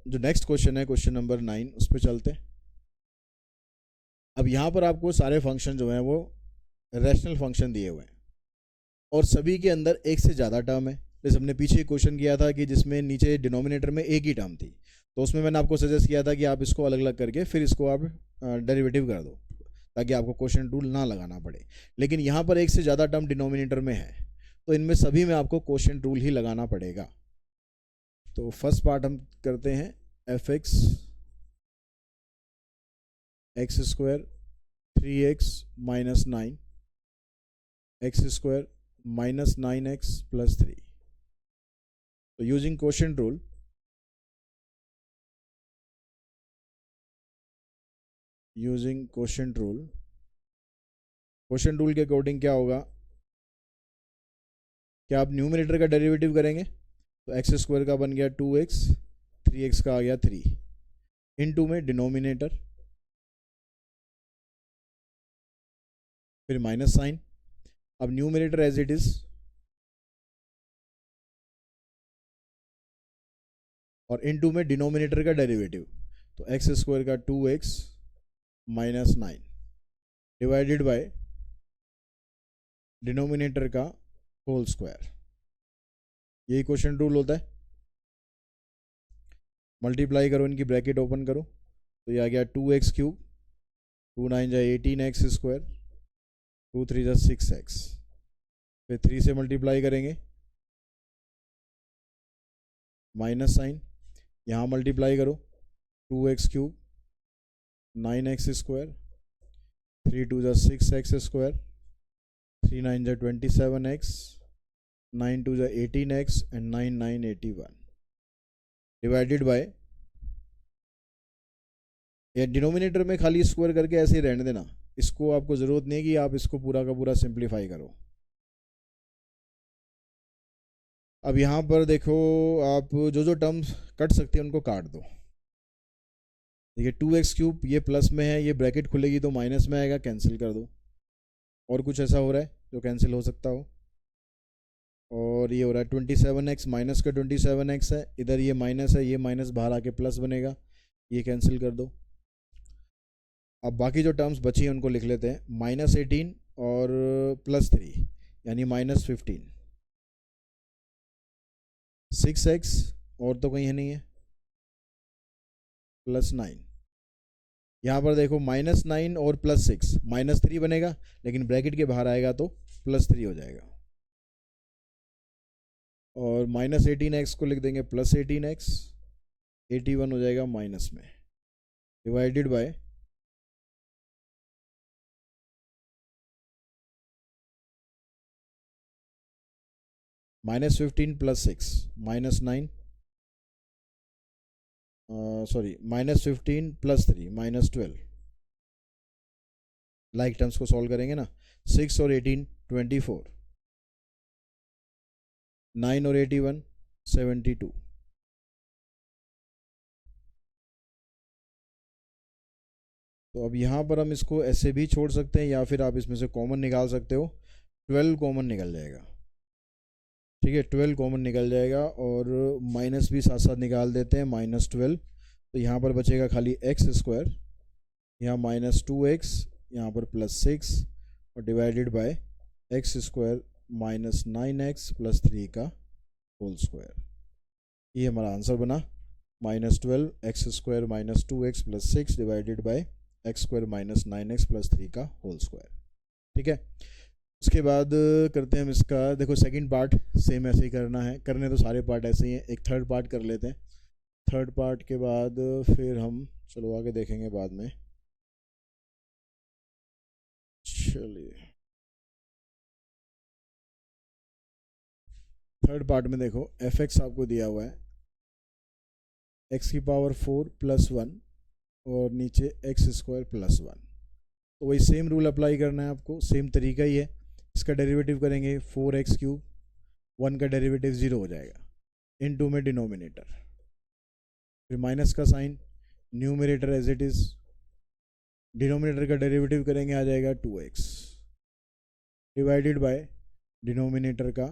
जो नेक्स्ट क्वेश्चन है, क्वेश्चन नंबर 9, उस पर चलते हैं। अब यहाँ पर आपको सारे फंक्शन जो हैं वो रैशनल फंक्शन दिए हुए हैं और सभी के अंदर एक से ज़्यादा टर्म है। जैसे हमने पीछे क्वेश्चन किया था कि जिसमें नीचे डिनोमिनेटर में एक ही टर्म थी, तो उसमें मैंने आपको सजेस्ट किया था कि आप इसको अलग अलग करके फिर इसको आप डेरिवेटिव कर दो, ताकि आपको क्वेश्चन रूल ना लगाना पड़े। लेकिन यहाँ पर एक से ज़्यादा टर्म डिनोमिनेटर में है, तो इनमें सभी में आपको क्वेश्चन रूल ही लगाना पड़ेगा। तो फर्स्ट पार्ट हम करते हैं, F x x square 3x minus 9 x square minus 9x plus 3। तो using quotient rule, quotient rule के अकॉर्डिंग क्या होगा, क्या आप न्यूमरेटर का डेरिवेटिव करेंगे तो एक्स स्क्वायर का बन गया 2x, 3x का आ गया 3, इनटू में डिनोमिनेटर, फिर माइनस साइन। अब न्यूमरेटर एज इट इज और इनटू में डिनोमिनेटर का डेरिवेटिव, तो एक्स स्क्वायर का 2x minus 9 divided by denominator का होल स्क्वायर। यही क्वेश्चन रूल होता है। मल्टीप्लाई करो, इनकी ब्रैकेट ओपन करो, तो ये आ गया 2x क्यूब, 2 9 जा 18x स्क्वायर, 2 3 जा 6x, फिर 3 से मल्टीप्लाई करेंगे, माइनस साइन, यहाँ मल्टीप्लाई करो, 2x क्यूब 9x स्क्वायर, 3 2 जा 6x स्क्वायर, 3 9 जा 27x, 9 2 जा 18x एंड 9 9 81 डिवाइडेड बाय, या डिनोमिनेटर में खाली स्क्वायर करके ऐसे ही रहने देना, इसको आपको ज़रूरत नहीं है कि आप इसको पूरा का पूरा सिंप्लीफाई करो। अब यहाँ पर देखो, आप जो जो टर्म्स कट सकते हैं उनको काट दो। देखिए 2x क्यूब ये प्लस में है, ये ब्रैकेट खुलेगी तो माइनस में आएगा, कैंसिल कर दो। और कुछ ऐसा हो रहा है जो कैंसिल हो सकता हो, और ये हो रहा है 27x माइनस का 27x है, इधर ये माइनस है, ये माइनस बाहर आके प्लस बनेगा, ये कैंसिल कर दो। अब बाकी जो टर्म्स बची हैं उनको लिख लेते हैं, माइनस 18 और प्लस 3 यानी माइनस 15, 6x और तो कहीं है नहीं है, प्लस 9। यहाँ पर देखो माइनस 9 और प्लस 6, माइनस 3 बनेगा, लेकिन ब्रैकेट के बाहर आएगा तो प्लस 3 हो जाएगा। और माइनस 18x को लिख देंगे प्लस 18x, 81 हो जाएगा माइनस में, divided by -15 + 6 -9, sorry -15 + 3 -12, like terms को सॉल्व करेंगे ना, 6 और 18 24, 9 और 81 72। तो अब यहाँ पर हम इसको ऐसे भी छोड़ सकते हैं या फिर आप इसमें से कॉमन निकाल सकते हो, 12 कॉमन निकल जाएगा, ठीक है, 12 कॉमन निकल जाएगा और माइनस भी साथ साथ निकाल देते हैं, -12, तो यहाँ पर बचेगा खाली x², यहाँ -2x, यहाँ पर +6 और डिवाइडेड बाय x² -9x + 3 का होल स्क्वायर। ये हमारा आंसर बना, -12 x² -2x + 6 divided by x² -9x + 3 का होल स्क्वायर, ठीक है। उसके बाद करते हैं हम इसका, देखो सेकंड पार्ट सेम ऐसे ही करना है, करने तो सारे पार्ट ऐसे ही हैं, एक थर्ड पार्ट कर लेते हैं, थर्ड पार्ट के बाद फिर हम चलो आगे देखेंगे बाद में। चलिए थर्ड पार्ट में देखो f(x) आपको दिया हुआ है x⁴ + 1 और नीचे x² + 1, तो वही सेम रूल अप्लाई करना है आपको, सेम तरीका ही है। इसका डेरिवेटिव करेंगे 4x³, 1 का डेरिवेटिव 0 हो जाएगा, इनटू में डिनोमिनेटर, फिर माइनस का sign, numerator as it is, denominator का डेरिवेटिव करेंगे आ जाएगा 2x डिवाइडेड बाय डिनोमिनेटर का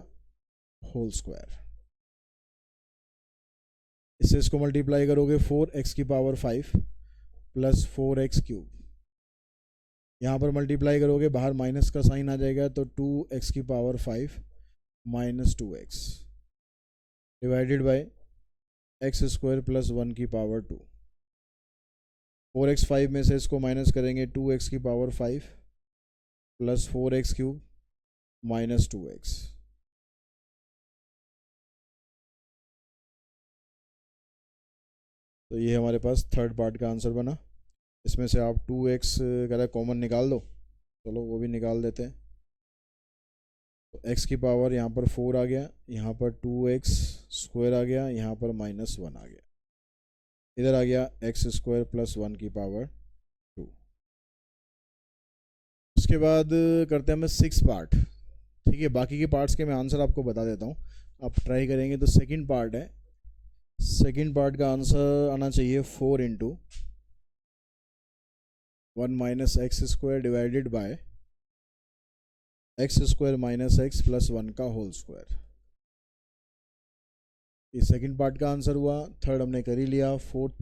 होल स्क्वायर। इससे इसको मल्टीप्लाई करोगे 4x⁵ + 4x³, यहाँ पर मल्टीप्लाई करोगे बाहर माइनस का साइन आ जाएगा, तो 2x⁵ - 2x divided bye x² + 1⁵2, 4x5 में से इसको माइनस करेंगे 2x⁵ + 4x³ - 2x, तो ये हमारे पास थर्ड पार्ट का आंसर बना। इसमें से आप 2x का कॉमन निकाल दो, चलो वो भी निकाल देते हैं, तो x की पावर यहाँ पर 4 आ गया, यहाँ पर 2x² आ गया, यहाँ पर -1 आ गया, इधर आ गया x² + 1⁵2। उसके बाद करते हैं हमें 6 पार्ट, ठीक है, बाकी के पार्ट्स के मैं आंसर आपको बता देता हूँ, आप ट्राई करेंगे। तो सेकंड पार्ट है, सेकंड पार्ट का आंसर आना चाहिए 4 × 1 - x² divided by x² - x + 1 का होल स्क्वायर। ये सेकंड पार्ट का आंसर हुआ। थर्ड हमने कर ही लिया। फोर्थ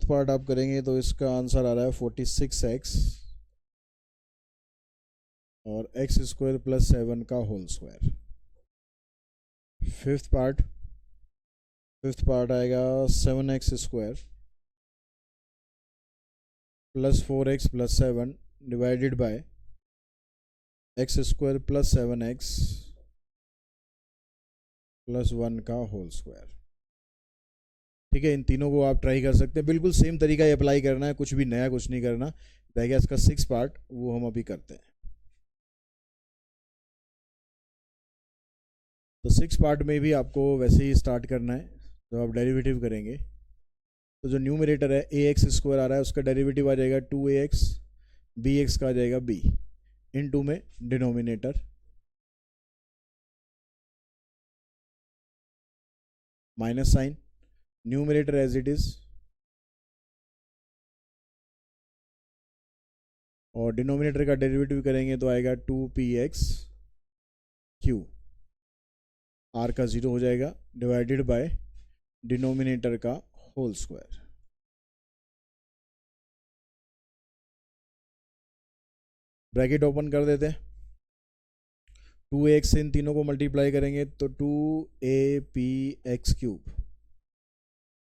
पार्ट आप करेंगे तो इसका आंसर आ रहा है 46x और x² + 7 का होल स्क्वायर। फिफ्थ पार्ट आएगा 7x² + 4x + 7 divided by x² + 7x + 1 का होल स्क्वायर, ठीक है। इन तीनों को आप ट्राई कर सकते हैं, बिल्कुल सेम तरीका ही अप्लाई करना है, कुछ भी नया कुछ नहीं करना। रह गया इसका 6 पार्ट, वो हम अभी करते हैं। तो 6 पार्ट में भी आपको वैसे ही स्टार्ट करना है। तो आप डेरिवेटिव करेंगे तो जो न्यूमरेटर है ax² आ रहा है, उसका डेरिवेटिव आ जाएगा 2ax, bx का आ जाएगा b, इनटू में denominator minus sign, numerator as it is, और डिनोमिनेटर का डेरिवेटिव करेंगे तो आएगा 2px3, r का 0 हो जाएगा, डिवाइडेड बाय डिनोमिनेटर का होल स्क्वायर। ब्रैकेट ओपन कर देते हैं, 2x से इन तीनों को मल्टीप्लाई करेंगे तो 2apx3,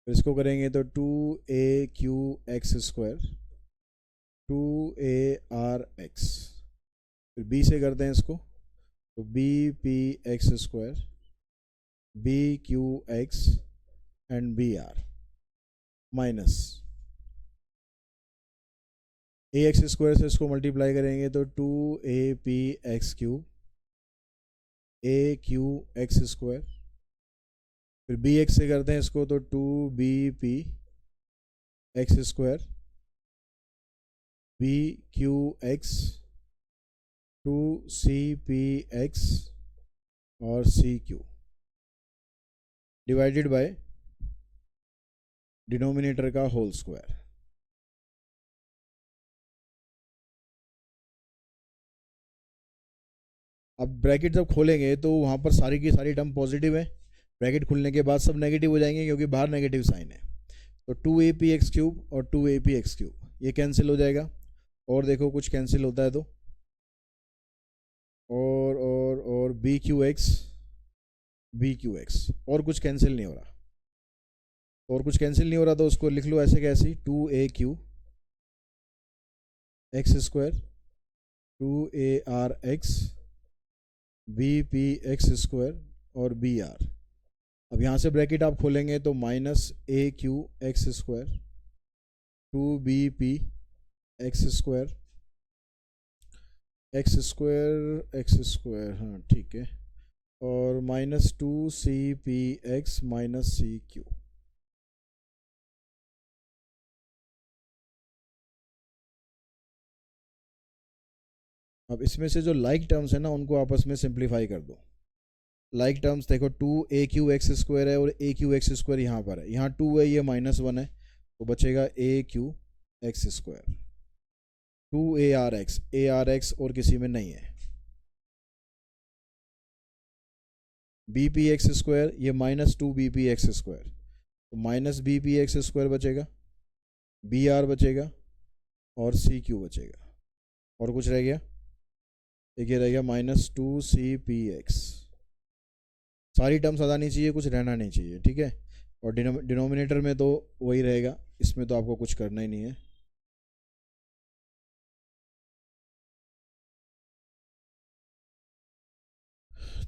इसको करेंगे तो 2aqx², 2arx, फिर b से करते हैं इसको तो b p x square, b q x and b r minus a x square से इसको मल्टीप्लाई करेंगे तो 2 AP x cube, a q x square, फिर बी एक्स से करते हैं इसको तो 2BP x square, b q x, 2CP x और c q divided by denominator का होल स्क्वायर। अब ब्रैकेट जब खोलेंगे तो वहाँ पर सारी की सारी टर्म पॉजिटिव है, ब्रैकेट खुलने के बाद सब नेगेटिव हो जाएंगे क्योंकि बाहर नेगेटिव साइन है। तो 2AP एक्स क्यूब और 2AP एक्स क्यूब ये कैंसिल हो जाएगा, और देखो कुछ कैंसिल होता है तो और बी क्यू एक्स और कुछ कैंसिल नहीं हो रहा, और कुछ कैंसिल नहीं हो रहा तो उसको लिख लो ऐसे कैसे 2AQ x square, 2ARX, BP x square और BR। अब यहाँ से ब्रैकेट आप खोलेंगे तो -AQ x square, 2BP x square हाँ ठीक है, और -2CP एक्स माइनस CQ। अब इसमें से जो लाइक टर्म्स है ना उनको आपस में सिंप्लीफाई कर दो। लाइक टर्म्स देखो 2AQ एक्स स्क्वायर है और AQ एक्स स्क्वायर यहाँ पर है, यहाँ 2 है, ये -1 है, तो बचेगा AQ एक्स स्क्वायर, 2ARX और किसी में नहीं है, BP एक्स स्क्वायर, ये -2BP एक्स स्क्वायर, तो -BP एक्स स्क्वायर बचेगा, BR बचेगा और CQ बचेगा, और कुछ रह गया, एक ये रह गया -2CP एक्स। सारी टर्म्स आ जानी चाहिए, कुछ रहना नहीं चाहिए, ठीक है। और डिनोमिनेटर में तो वही रहेगा, इसमें तो आपको कुछ करना ही नहीं है।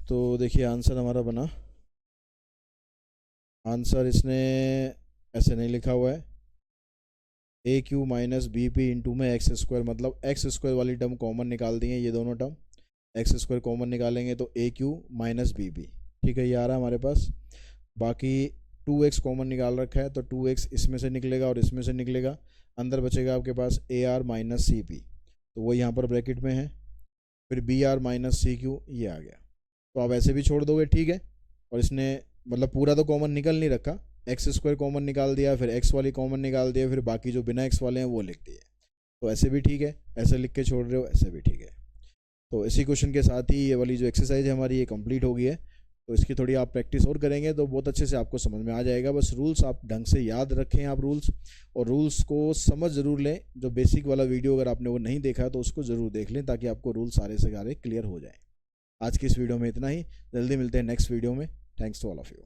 तो देखिए आंसर हमारा बना, आंसर इसने ऐसे नहीं लिखा हुआ है, AQ माइनस BP इंटू में एक्स स्क्वायर, मतलब एक्स स्क्वायर वाली टर्म कॉमन निकाल दी है, ये दोनों टर्म एक्स स्क्वायर कॉमन निकालेंगे तो AQ माइनस BP, ठीक है, ये आ रहा है हमारे पास। बाकी 2x कॉमन निकाल रखा है तो 2x इसमें से निकलेगा और इसमें से निकलेगा, अंदर बचेगा आपके पास AR माइनस CP, तो वो यहाँ पर ब्रैकेट में है, फिर BR माइनस CQ ये आ गया। तो आप ऐसे भी छोड़ दोगे, ठीक है, और इसने मतलब पूरा तो कॉमन निकल नहीं रखा, एक्स स्क्वायर कॉमन निकाल दिया, फिर एक्स वाली कॉमन निकाल दिया, फिर बाकी जो बिना एक्स वाले हैं वो लिख दिए, तो ऐसे भी ठीक है, ऐसे लिख के छोड़ रहे हो ऐसे भी ठीक है। तो इसी क्वेश्चन के साथ ही ये वाली जो एक्सरसाइज है हमारी ये कंप्लीट हो गई है, तो इसकी थोड़ी आप प्रैक्टिस और करेंगे तो बहुत अच्छे से आपको समझ में आ जाएगा। बस रूल्स आप ढंग से याद रखें आप रूल्स, और रूल्स को समझ ज़रूर लें। जो बेसिक वाला वीडियो अगर आपने वो नहीं देखा है तो उसको ज़रूर देख लें ताकि आपको रूल्स सारे से सारे क्लियर हो जाए। आज की इस वीडियो में इतना ही, जल्दी मिलते हैं नेक्स्ट वीडियो में। Thanks to all of you.